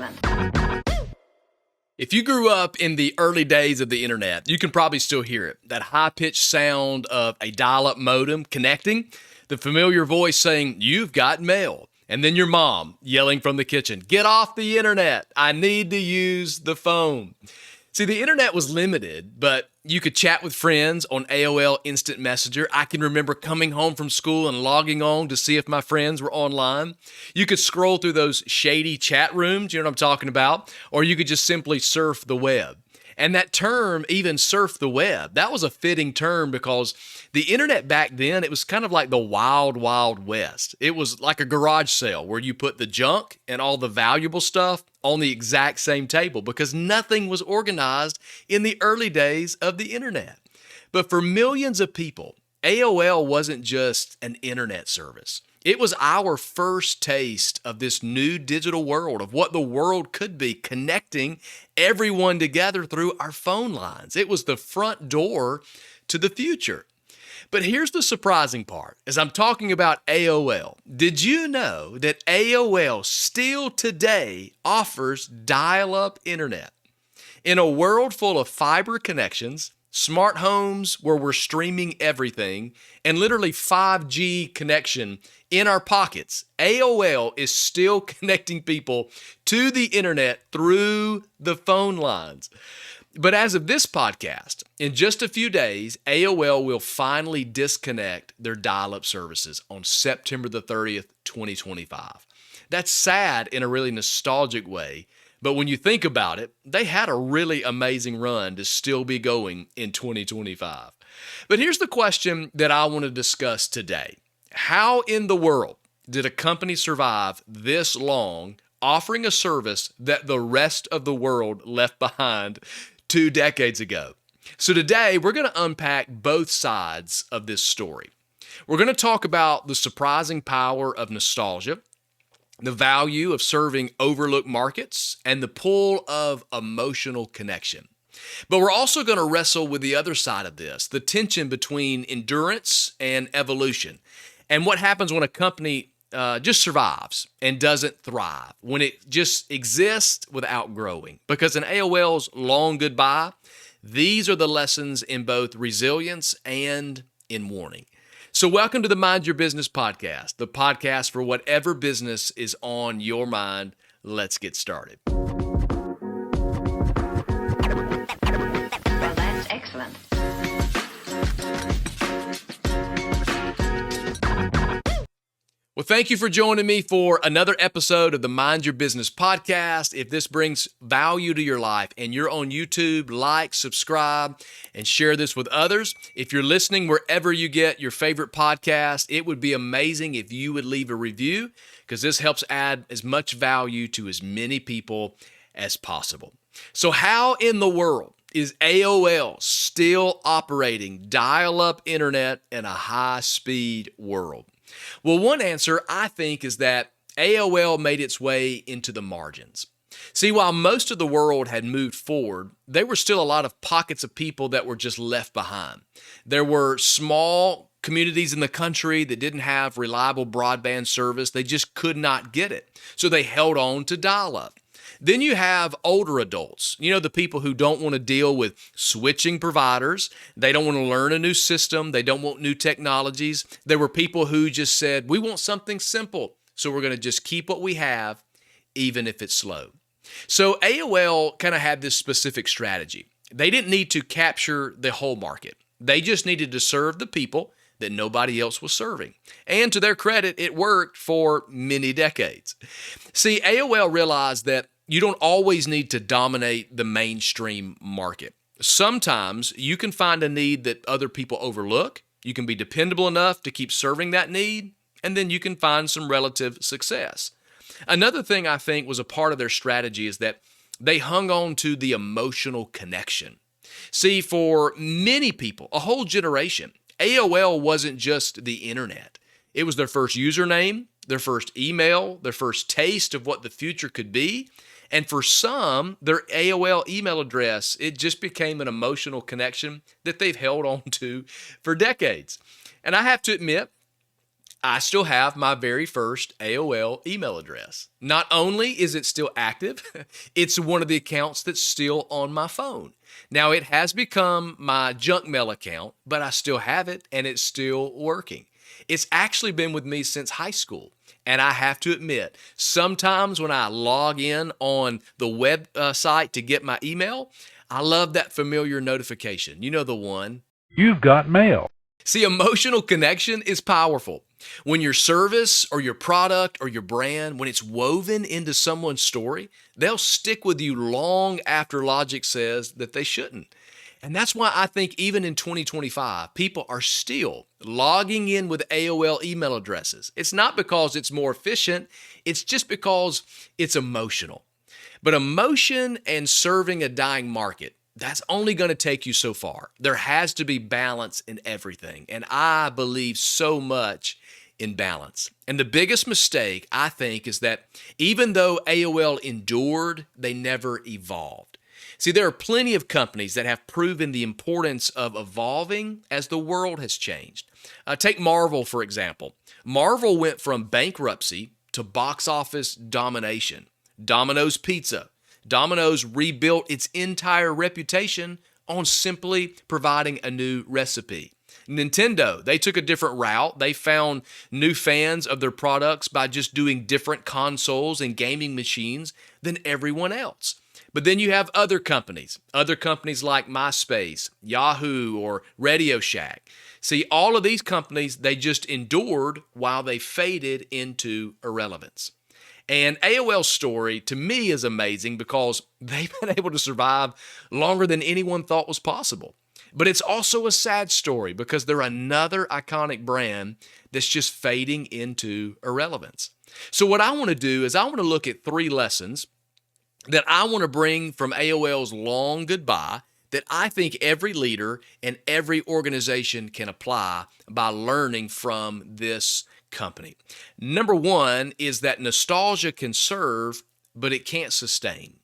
excellent. If you grew up in the early days of the internet, you can probably still hear it. That high-pitched sound of a dial-up modem connecting, the familiar voice saying, "You've got mail," and then your mom yelling from the kitchen, "Get off the internet. I need to use the phone." See, the internet was limited, but you could chat with friends on AOL Instant Messenger. I can remember coming home from school and logging on to see if my friends were online. You could scroll through those shady chat rooms, you know what I'm talking about, or you could just simply surf the web. And that term, even surf the web, that was a fitting term because the internet back then, it was kind of like the wild, wild west. It was like a garage sale where you put the junk and all the valuable stuff on the exact same table because nothing was organized in the early days of the internet. But for millions of people, AOL wasn't just an internet service. It was our first taste of this new digital world, of what the world could be, connecting everyone together through our phone lines. It was the front door to the future. But here's the surprising part. As I'm talking about AOL, did you know that AOL still today offers dial-up internet? In a world full of fiber connections, smart homes where we're streaming everything, and literally 5G connection in our pockets, AOL is still connecting people to the internet through the phone lines. But as of this podcast, in just a few days, AOL will finally disconnect their dial-up services on September the 30th, 2025. That's sad in a really nostalgic way, but when you think about it, they had a really amazing run to still be going in 2025. But here's the question that I want to discuss today. How in the world did a company survive this long offering a service that the rest of the world left behind 2 decades ago? So today we're going to unpack both sides of this story. We're going to talk about the surprising power of nostalgia, the value of serving overlooked markets, and the pull of emotional connection. But we're also going to wrestle with the other side of this, the tension between endurance and evolution, and what happens when a company just survives and doesn't thrive, when it just exists without growing. Because in AOL's long goodbye, these are the lessons in both resilience and in warning. So welcome to the Mind Your Business podcast, the podcast for whatever business is on your mind. Let's get started. Well, that's excellent. Well, thank you for joining me for another episode of the Mind Your Business podcast. If this brings value to your life and you're on YouTube, like, subscribe, and share this with others. If you're listening wherever you get your favorite podcast, it would be amazing if you would leave a review because this helps add as much value to as many people as possible. So how in the world is AOL still operating dial-up internet in a high-speed world? Well, one answer, I think, is that AOL made its way into the margins. See, while most of the world had moved forward, there were still a lot of pockets of people that were just left behind. There were small communities in the country that didn't have reliable broadband service. They just could not get it. So they held on to dial-up. Then you have older adults, the people who don't want to deal with switching providers. They don't want to learn a new system. They don't want new technologies. There were people who just said, we want something simple, so we're going to just keep what we have, even if it's slow. So AOL kind of had this specific strategy. They didn't need to capture the whole market. They just needed to serve the people that nobody else was serving. And to their credit, it worked for many decades. See, AOL realized that you don't always need to dominate the mainstream market. Sometimes you can find a need that other people overlook. You can be dependable enough to keep serving that need, and then you can find some relative success. Another thing I think was a part of their strategy is that they hung on to the emotional connection. See, for many people, a whole generation, AOL wasn't just the internet. It was their first username, their first email, their first taste of what the future could be. And for some, their AOL email address, it just became an emotional connection that they've held on to for decades. And I have to admit, I still have my very first AOL email address. Not only is it still active, it's one of the accounts that's still on my phone. Now, it has become my junk mail account, but I still have it and it's still working. It's actually been with me since high school. And I have to admit, sometimes when I log in on the website to get my email, I love that familiar notification. You know the one. You've got mail. See, emotional connection is powerful. When your service or your product or your brand, when it's woven into someone's story, they'll stick with you long after logic says that they shouldn't. And that's why I think even in 2025, people are still logging in with AOL email addresses. It's not because it's more efficient, it's just because it's emotional. But emotion and serving a dying market, that's only going to take you so far. There has to be balance in everything. And I believe so much in balance. And the biggest mistake, I think, is that even though AOL endured, they never evolved. See, there are plenty of companies that have proven the importance of evolving as the world has changed. Take Marvel, for example. Marvel went from bankruptcy to box office domination. Domino's Pizza. Domino's rebuilt its entire reputation on simply providing a new recipe. Nintendo, they took a different route. They found new fans of their products by just doing different consoles and gaming machines than everyone else. But then you have other companies like MySpace, Yahoo, or Radio Shack. See, all of these companies, they just endured while they faded into irrelevance. And AOL's story, to me, is amazing because they've been able to survive longer than anyone thought was possible. But it's also a sad story because they're another iconic brand that's just fading into irrelevance. So what I want to do is I want to look at 3 lessons that I want to bring from AOL's long goodbye that I think every leader and every organization can apply by learning from this company. Number 1 is that nostalgia can serve, but it can't sustain.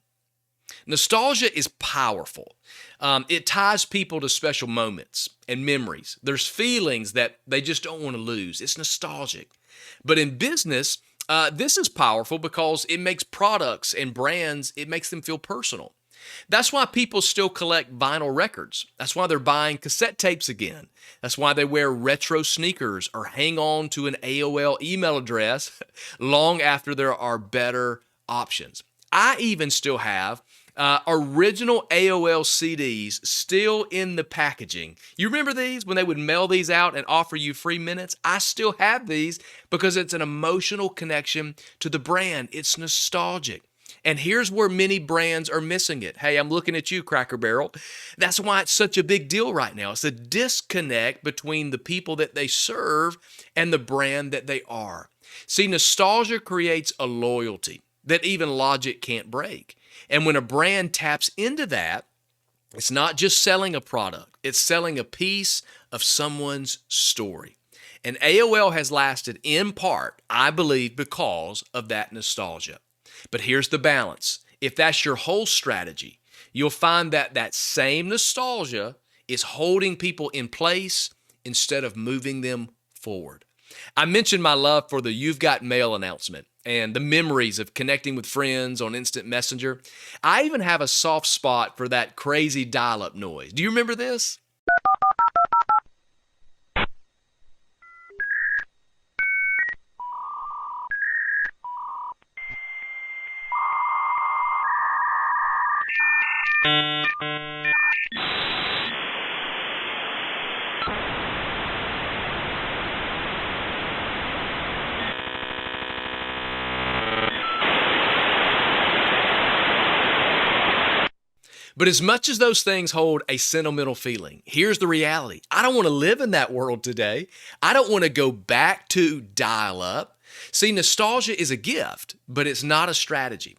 Nostalgia is powerful. It ties people to special moments and memories. There's feelings that they just don't want to lose. It's nostalgic. But in business, this is powerful because it makes products and brands, it makes them feel personal. That's why people still collect vinyl records. That's why they're buying cassette tapes again. That's why they wear retro sneakers or hang on to an AOL email address long after there are better options. I even still have original AOL CDs still in the packaging. You remember these when they would mail these out and offer you free minutes? I still have these because it's an emotional connection to the brand. It's nostalgic. And here's where many brands are missing it. Hey, I'm looking at you, Cracker Barrel. That's why it's such a big deal right now. It's a disconnect between the people that they serve and the brand that they are. See, nostalgia creates a loyalty that even logic can't break. And when a brand taps into that, it's not just selling a product, it's selling a piece of someone's story. And AOL has lasted in part, I believe, because of that nostalgia. But here's the balance. If that's your whole strategy, you'll find that that same nostalgia is holding people in place instead of moving them forward. I mentioned my love for the You've Got Mail announcement and the memories of connecting with friends on Instant Messenger. I even have a soft spot for that crazy dial-up noise. Do you remember this? But as much as those things hold a sentimental feeling, here's the reality. I don't want to live in that world today. I don't want to go back to dial-up. See, nostalgia is a gift, but it's not a strategy.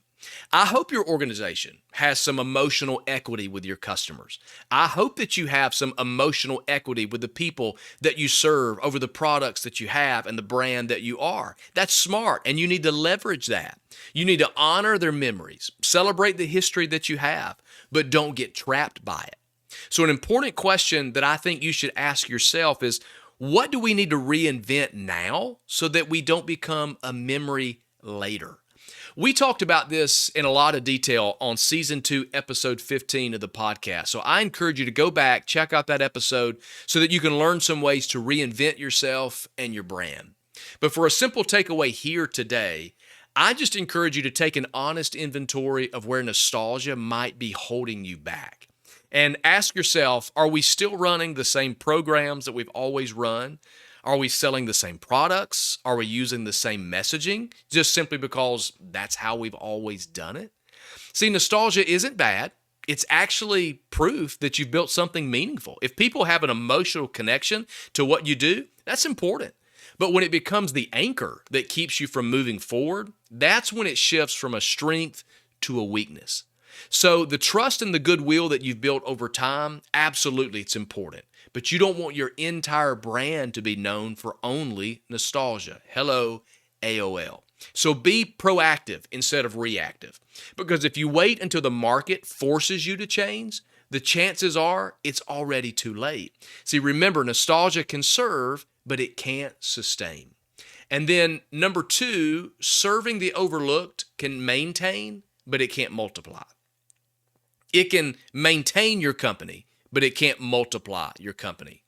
I hope your organization has some emotional equity with your customers. I hope that you have some emotional equity with the people that you serve over the products that you have and the brand that you are. That's smart, and you need to leverage that. You need to honor their memories, celebrate the history that you have, but don't get trapped by it. So an important question that I think you should ask yourself is, What do we need to reinvent now so that we don't become a memory later? We talked about this in a lot of detail on season 2, episode 15 of the podcast. So I encourage you to go back, check out that episode so that you can learn some ways to reinvent yourself and your brand. But for a simple takeaway here today, I just encourage you to take an honest inventory of where nostalgia might be holding you back. And ask yourself, are we still running the same programs that we've always run? Are we selling the same products? Are we using the same messaging just simply because that's how we've always done it? See, nostalgia isn't bad. It's actually proof that you've built something meaningful. If people have an emotional connection to what you do, that's important. But when it becomes the anchor that keeps you from moving forward, that's when it shifts from a strength to a weakness. So the trust and the goodwill that you've built over time, absolutely, it's important. But you don't want your entire brand to be known for only nostalgia. Hello, AOL. So be proactive instead of reactive. Because if you wait until the market forces you to change, the chances are it's already too late. See, remember, nostalgia can serve, but it can't sustain. And then number 2, serving the overlooked can maintain, but it can't multiply. It can maintain your company, but it can't multiply your company.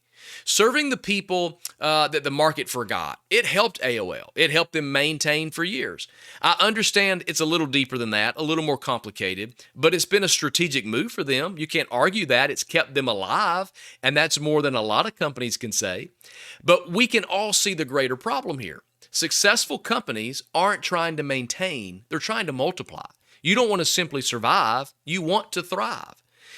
Serving the people that the market forgot, it helped AOL. It helped them maintain for years. I understand it's a little deeper than that, a little more complicated, but it's been a strategic move for them. You can't argue that. It's kept them alive, and that's more than a lot of companies can say. But we can all see the greater problem here. Successful companies aren't trying to maintain, they're trying to multiply. You don't want to simply survive, you want to thrive.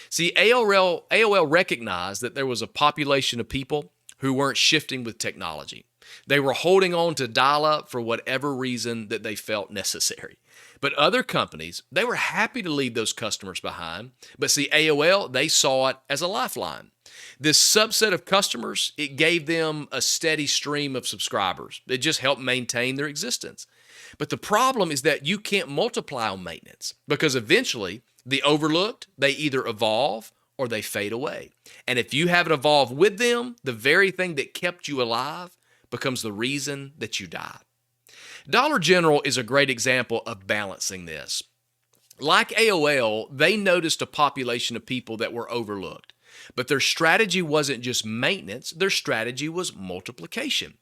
See, AOL recognized that there was a population of people who weren't shifting with technology. They were holding on to Dialup for whatever reason that they felt necessary. But other companies, they were happy to leave those customers behind. But see, AOL, they saw it as a lifeline. This subset of customers, it gave them a steady stream of subscribers. It just helped maintain their existence. But the problem is that you can't multiply on maintenance because eventually the overlooked, they either evolve or they fade away. And if you haven't evolved with them, the very thing that kept you alive becomes the reason that you die. Dollar General is a great example of balancing this. Like AOL, they noticed a population of people that were overlooked. But their strategy wasn't just maintenance, their strategy was multiplication.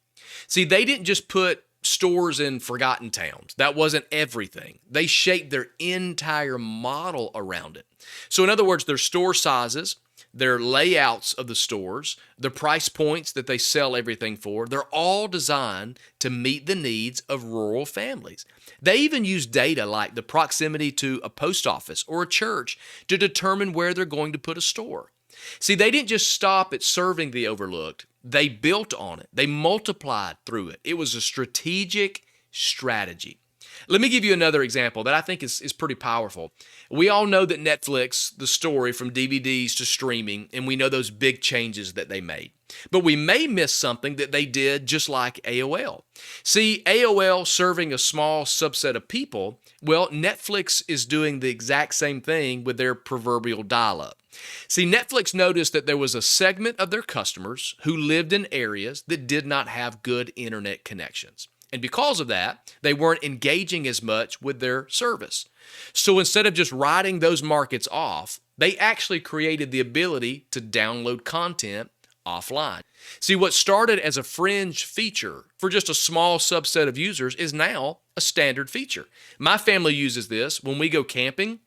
See, they didn't just put stores in forgotten towns. That wasn't everything. They shaped their entire model around it. So in other words, their store sizes, their layouts of the stores, the price points that they sell everything for, they're all designed to meet the needs of rural families. They even use data like the proximity to a post office or a church to determine where they're going to put a store. See, they didn't just stop at serving the overlooked. They built on it. They multiplied through it. It was a strategic strategy. Let me give you another example that I think is pretty powerful. We all know that Netflix, the story from DVDs to streaming, and we know those big changes that they made. But we may miss something that they did just like AOL. See, AOL serving a small subset of people, well, Netflix is doing the exact same thing with their proverbial dial-up. See, Netflix noticed that there was a segment of their customers who lived in areas that did not have good internet connections. And because of that, they weren't engaging as much with their service. So instead of just writing those markets off, they actually created the ability to download content offline. See, what started as a fringe feature for just a small subset of users is now a standard feature. My family uses this when we go camping,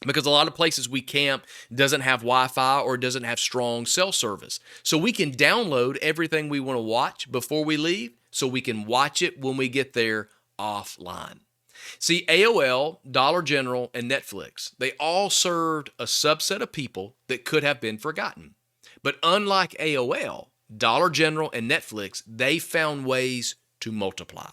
because a lot of places we camp doesn't have Wi-Fi or doesn't have strong cell service. So we can download everything we want to watch before we leave, so we can watch it when we get there offline. See, AOL, Dollar General, and Netflix, they all served a subset of people that could have been forgotten. But unlike AOL, Dollar General, and Netflix, they found ways to multiply.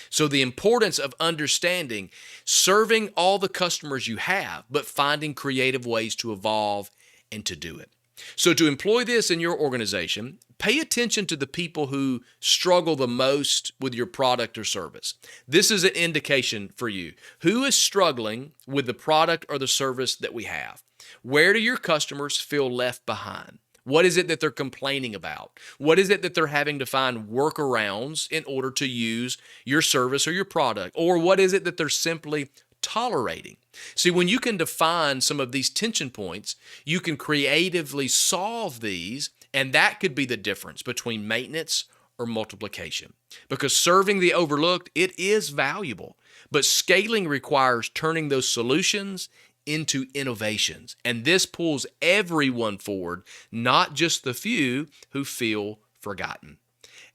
So the importance of understanding serving all the customers you have, but finding creative ways to evolve and to do it. So to employ this in your organization, pay attention to the people who struggle the most with your product or service. This is an indication for you. Who is struggling with the product or the service that we have? Where do your customers feel left behind? What is it that they're complaining about? What is it that they're having to find workarounds in order to use your service or your product? Or what is it that they're simply tolerating? See, when you can define some of these tension points, you can creatively solve these, and that could be the difference between maintenance or multiplication. Because serving the overlooked, it is valuable, but scaling requires turning those solutions into innovations. And this pulls everyone forward, not just the few who feel forgotten.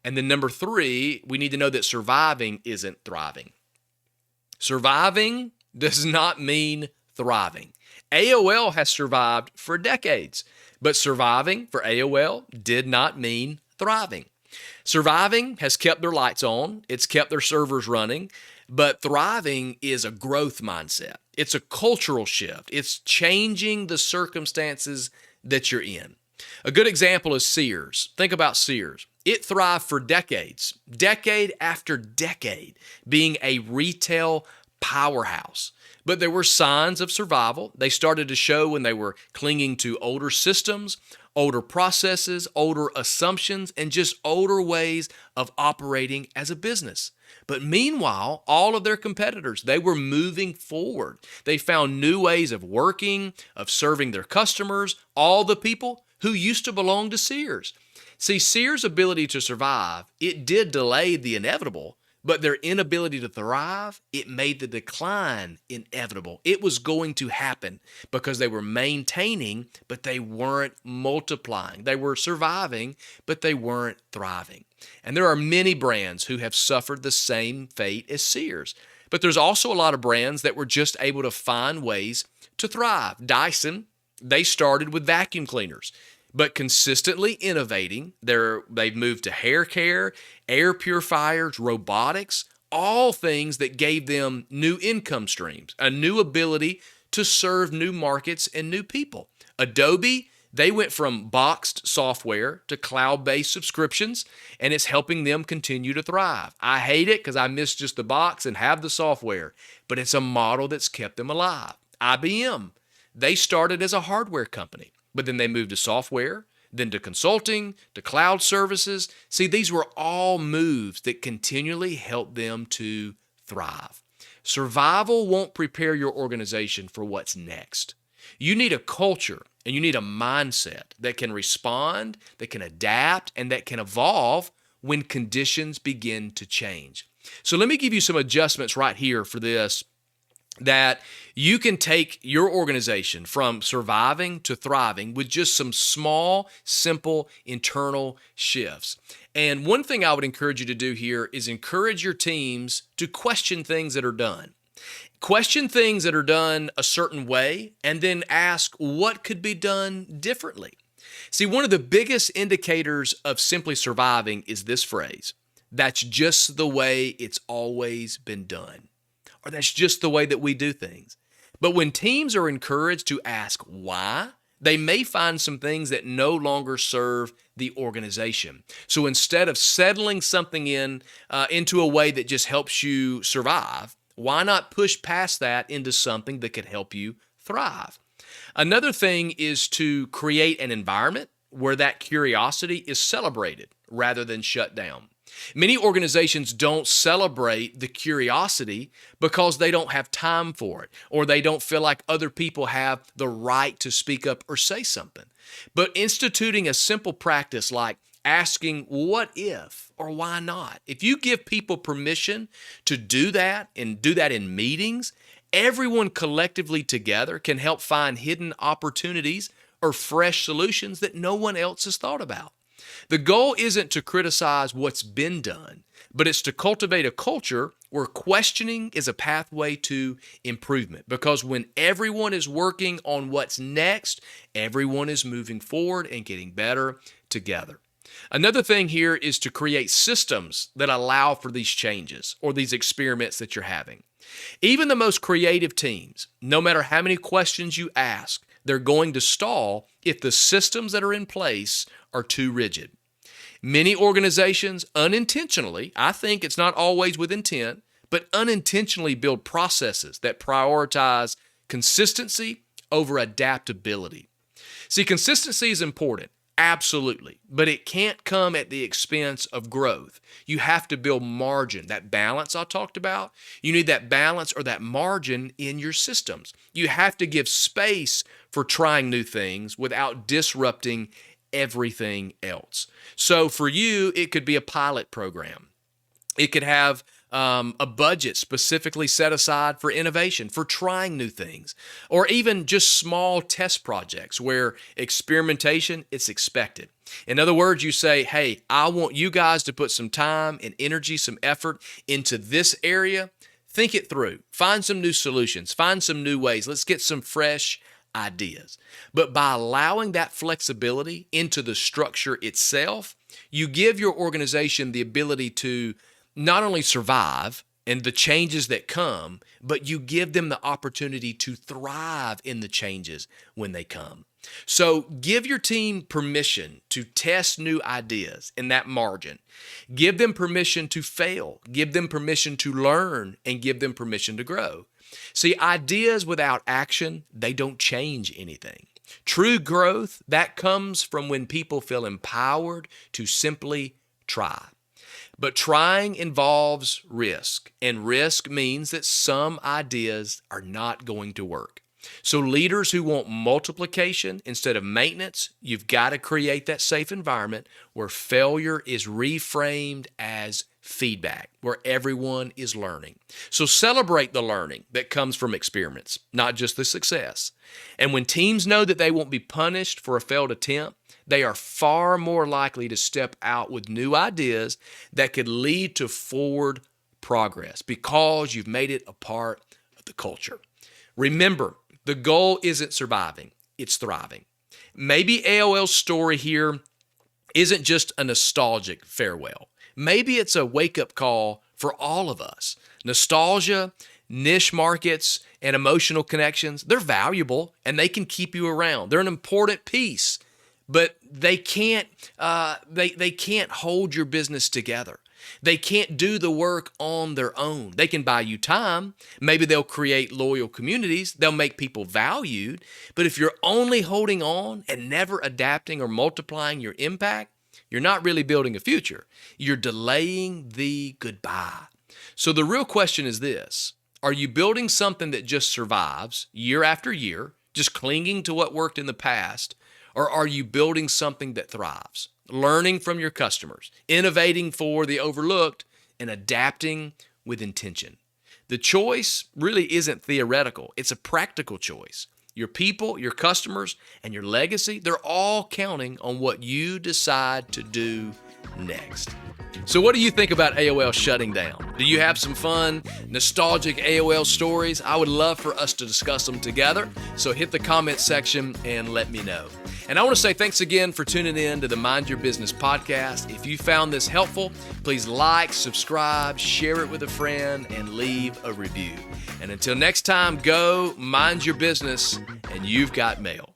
And then number 3, we need to know that surviving isn't thriving. Surviving does not mean thriving. AOL has survived for decades, but surviving for AOL did not mean thriving. Surviving has kept their lights on, it's kept their servers running, but thriving is a growth mindset. It's a cultural shift. It's changing the circumstances that you're in. A good example is Sears. Think about Sears. It thrived for decades, decade after decade, being a retail powerhouse. But there were signs of survival. They started to show when they were clinging to older systems, older processes, older assumptions, and just older ways of operating as a business. But meanwhile, all of their competitors, they were moving forward. They found new ways of working, of serving their customers, all the people who used to belong to Sears. See, Sears' ability to survive, it did delay the inevitable, but their inability to thrive, it made the decline inevitable. It was going to happen because they were maintaining, but they weren't multiplying. They were surviving, but they weren't thriving. And there are many brands who have suffered the same fate as Sears. But there's also a lot of brands that were just able to find ways to thrive. Dyson, they started with vacuum cleaners, but consistently innovating. They've moved to hair care, air purifiers, robotics, all things that gave them new income streams, a new ability to serve new markets and new people. Adobe, they went from boxed software to cloud-based subscriptions, and it's helping them continue to thrive. I hate it because I miss just the box and have the software, but it's a model that's kept them alive. IBM, they started as a hardware company, but then they moved to software, then to consulting, to cloud services. See, these were all moves that continually helped them to thrive. Survival won't prepare your organization for what's next. You need a culture and you need a mindset that can respond, that can adapt, and that can evolve when conditions begin to change. So let me give you some adjustments right here for this, that you can take your organization from surviving to thriving with just some small, simple internal shifts. And one thing I would encourage you to do here is encourage your teams to question things that are done. Question things that are done a certain way, and then ask what could be done differently. See, one of the biggest indicators of simply surviving is this phrase: that's just the way it's always been done. Or that's just the way that we do things. But when teams are encouraged to ask why, they may find some things that no longer serve the organization. So instead of settling something into a way that just helps you survive, why not push past that into something that could help you thrive? Another thing is to create an environment where that curiosity is celebrated rather than shut down. Many organizations don't celebrate the curiosity because they don't have time for it, or they don't feel like other people have the right to speak up or say something. But instituting a simple practice like asking what if or why not, if you give people permission to do that and do that in meetings, everyone collectively together can help find hidden opportunities or fresh solutions that no one else has thought about. The goal isn't to criticize what's been done, but it's to cultivate a culture where questioning is a pathway to improvement. Because when everyone is working on what's next, everyone is moving forward and getting better together. Another thing here is to create systems that allow for these changes or these experiments that you're having. Even the most creative teams, no matter how many questions you ask, they're going to stall if the systems that are in place are too rigid. Many organizations unintentionally, I think it's not always with intent, but unintentionally build processes that prioritize consistency over adaptability. See, consistency is important. Absolutely. But it can't come at the expense of growth. You have to build margin, that balance I talked about. You need that balance or that margin in your systems. You have to give space for trying new things without disrupting everything else. So for you, it could be a pilot program. It could have a budget specifically set aside for innovation, for trying new things, or even just small test projects where experimentation is expected. In other words, you say, hey, I want you guys to put some time and energy, some effort into this area. Think it through. Find some new solutions. Find some new ways. Let's get some fresh ideas. But by allowing that flexibility into the structure itself, you give your organization the ability to not only survive and the changes that come, but you give them the opportunity to thrive in the changes when they come. So give your team permission to test new ideas in that margin. Give them permission to fail. Give them permission to learn, and give them permission to grow. See, ideas without action, they don't change anything. True growth, that comes from when people feel empowered to simply try. But trying involves risk, and risk means that some ideas are not going to work. So leaders who want multiplication instead of maintenance, you've got to create that safe environment where failure is reframed as feedback, where everyone is learning. So celebrate the learning that comes from experiments, not just the success. And when teams know that they won't be punished for a failed attempt, they are far more likely to step out with new ideas that could lead to forward progress because you've made it a part of the culture. Remember, the goal isn't surviving, it's thriving. Maybe AOL's story here isn't just a nostalgic farewell. Maybe it's a wake-up call for all of us. Nostalgia, niche markets, and emotional connections, they're valuable and they can keep you around. They're an important piece, but they can't hold your business together. They can't do the work on their own. They can buy you time. Maybe they'll create loyal communities. They'll make people valued. But if you're only holding on and never adapting or multiplying your impact, you're not really building a future. You're delaying the goodbye. So the real question is this: are you building something that just survives year after year, just clinging to what worked in the past, or are you building something that thrives, learning from your customers, innovating for the overlooked, and adapting with intention? The choice really isn't theoretical. It's a practical choice. Your people, your customers, and your legacy, they're all counting on what you decide to do next. So what do you think about AOL shutting down? Do you have some fun, nostalgic AOL stories? I would love for us to discuss them together. So hit the comment section and let me know. And I want to say thanks again for tuning in to the Mind Your Business podcast. If you found this helpful, please like, subscribe, share it with a friend, and leave a review. And until next time, go mind your business, and you've got mail.